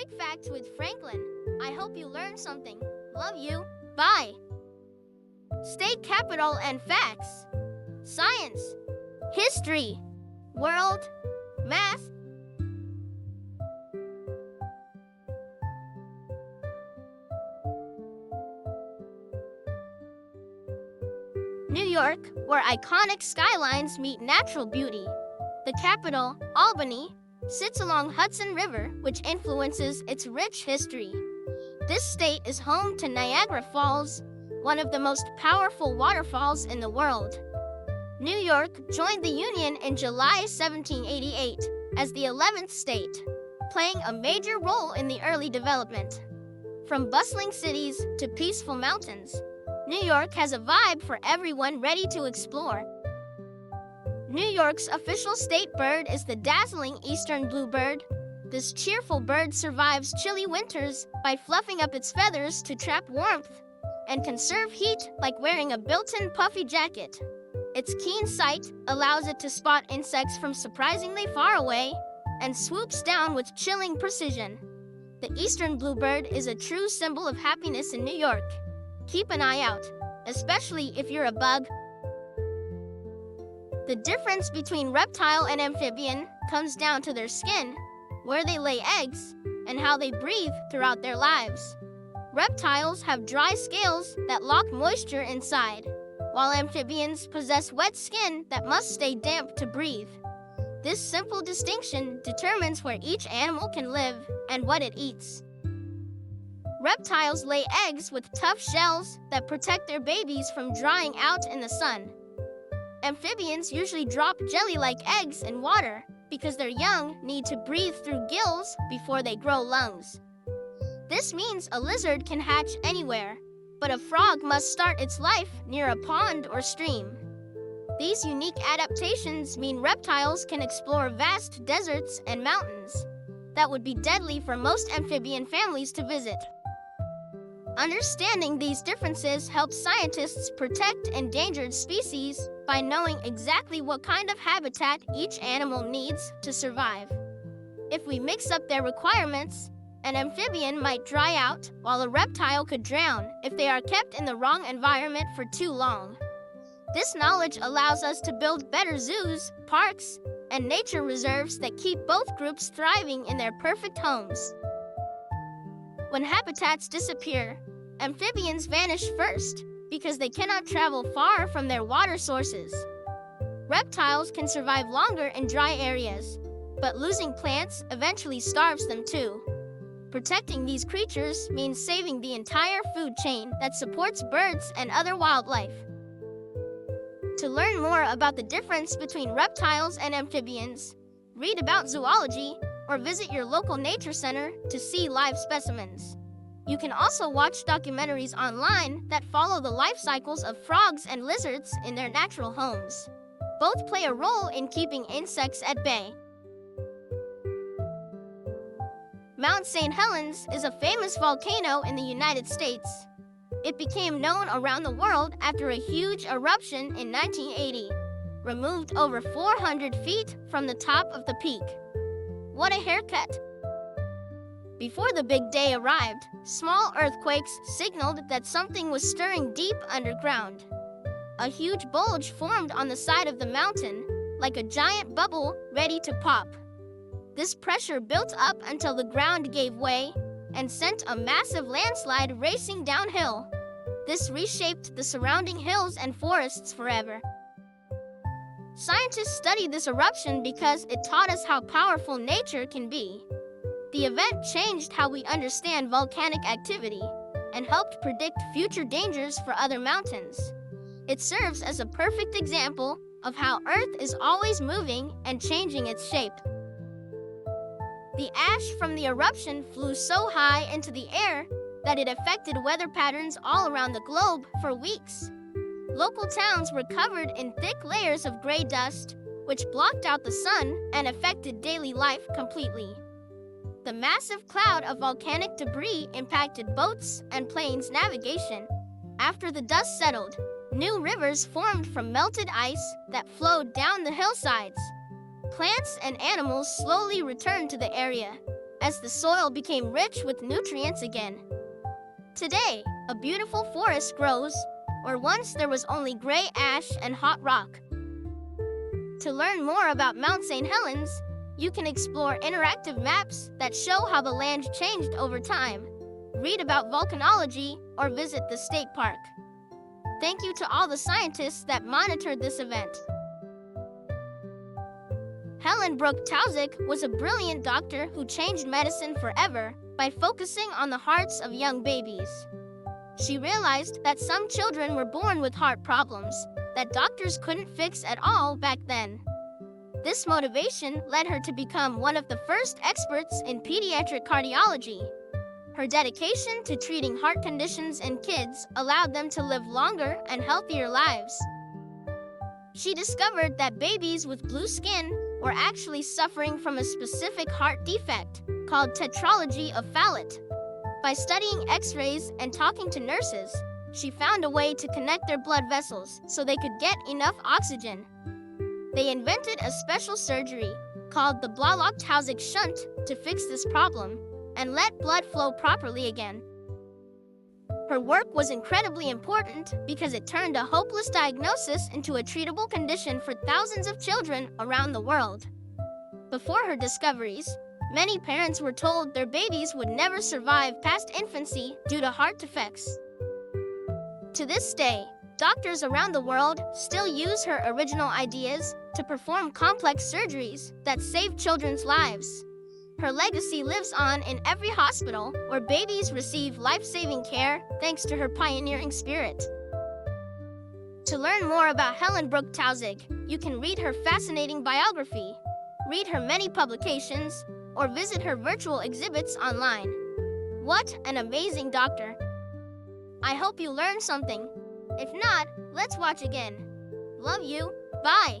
Quick Facts with Franklin. I hope you learned something. Love you. Bye. State capital and facts. Science. History. World. Math. New York, where iconic skylines meet natural beauty. The capital, Albany, sits along Hudson River, which influences its rich history. This state is home to Niagara Falls, one of the most powerful waterfalls in the world. New York joined the Union in July 1788 as the 11th state, playing a major role in the early development. From bustling cities to peaceful mountains, New York has a vibe for everyone ready to explore. New York's official state bird is the dazzling eastern bluebird. This cheerful bird survives chilly winters by fluffing up its feathers to trap warmth and conserve heat like wearing a built-in puffy jacket. Its keen sight allows it to spot insects from surprisingly far away and swoops down with chilling precision. The eastern bluebird is a true symbol of happiness in New York. Keep an eye out, especially if you're a bug. The difference between reptile and amphibian comes down to their skin, where they lay eggs, and how they breathe throughout their lives. Reptiles have dry scales that lock moisture inside, while amphibians possess wet skin that must stay damp to breathe. This simple distinction determines where each animal can live and what it eats. Reptiles lay eggs with tough shells that protect their babies from drying out in the sun. Amphibians usually drop jelly-like eggs in water because their young need to breathe through gills before they grow lungs. This means a lizard can hatch anywhere, but a frog must start its life near a pond or stream. These unique adaptations mean reptiles can explore vast deserts and mountains that would be deadly for most amphibian families to visit. Understanding these differences helps scientists protect endangered species by knowing exactly what kind of habitat each animal needs to survive. If we mix up their requirements, an amphibian might dry out while a reptile could drown if they are kept in the wrong environment for too long. This knowledge allows us to build better zoos, parks, and nature reserves that keep both groups thriving in their perfect homes. When habitats disappear, amphibians vanish first because they cannot travel far from their water sources. Reptiles can survive longer in dry areas, but losing plants eventually starves them too. Protecting these creatures means saving the entire food chain that supports birds and other wildlife. To learn more about the difference between reptiles and amphibians, read about zoology or visit your local nature center to see live specimens. You can also watch documentaries online that follow the life cycles of frogs and lizards in their natural homes. Both play a role in keeping insects at bay. Mount St Helens is a famous volcano in the United States. It became known around the world after a huge eruption in 1980, removed over 400 feet from the top of the peak. What a haircut! Before the big day arrived, small earthquakes signaled that something was stirring deep underground. A huge bulge formed on the side of the mountain, like a giant bubble ready to pop. This pressure built up until the ground gave way and sent a massive landslide racing downhill. This reshaped the surrounding hills and forests forever. Scientists studied this eruption because it taught us how powerful nature can be. The event changed how we understand volcanic activity and helped predict future dangers for other mountains. It serves as a perfect example of how Earth is always moving and changing its shape. The ash from the eruption flew so high into the air that it affected weather patterns all around the globe for weeks. Local towns were covered in thick layers of gray dust, which blocked out the sun and affected daily life completely. The massive cloud of volcanic debris impacted boats and planes navigation. After the dust settled, new rivers formed from melted ice that flowed down the hillsides. Plants and animals slowly returned to the area, as the soil became rich with nutrients again. Today, a beautiful forest grows, where once there was only gray ash and hot rock. To learn more about Mount St. Helens, you can explore interactive maps that show how the land changed over time, read about volcanology, or visit the state park. Thank you to all the scientists that monitored this event. Helen Brooke Taussig was a brilliant doctor who changed medicine forever by focusing on the hearts of young babies. She realized that some children were born with heart problems that doctors couldn't fix at all back then. This motivation led her to become one of the first experts in pediatric cardiology. Her dedication to treating heart conditions in kids allowed them to live longer and healthier lives. She discovered that babies with blue skin were actually suffering from a specific heart defect called tetralogy of Fallot. By studying X-rays and talking to nurses, she found a way to connect their blood vessels so they could get enough oxygen. They invented a special surgery called the Blalock-Taussig shunt to fix this problem and let blood flow properly again. Her work was incredibly important because it turned a hopeless diagnosis into a treatable condition for thousands of children around the world. Before her discoveries, many parents were told their babies would never survive past infancy due to heart defects. To this day, doctors around the world still use her original ideas to perform complex surgeries that save children's lives. Her legacy lives on in every hospital where babies receive life-saving care thanks to her pioneering spirit. To learn more about Helen Brooke Taussig, you can read her fascinating biography, read her many publications, or visit her virtual exhibits online. What an amazing doctor! I hope you learned something. If not, let's watch again. Love you. Bye.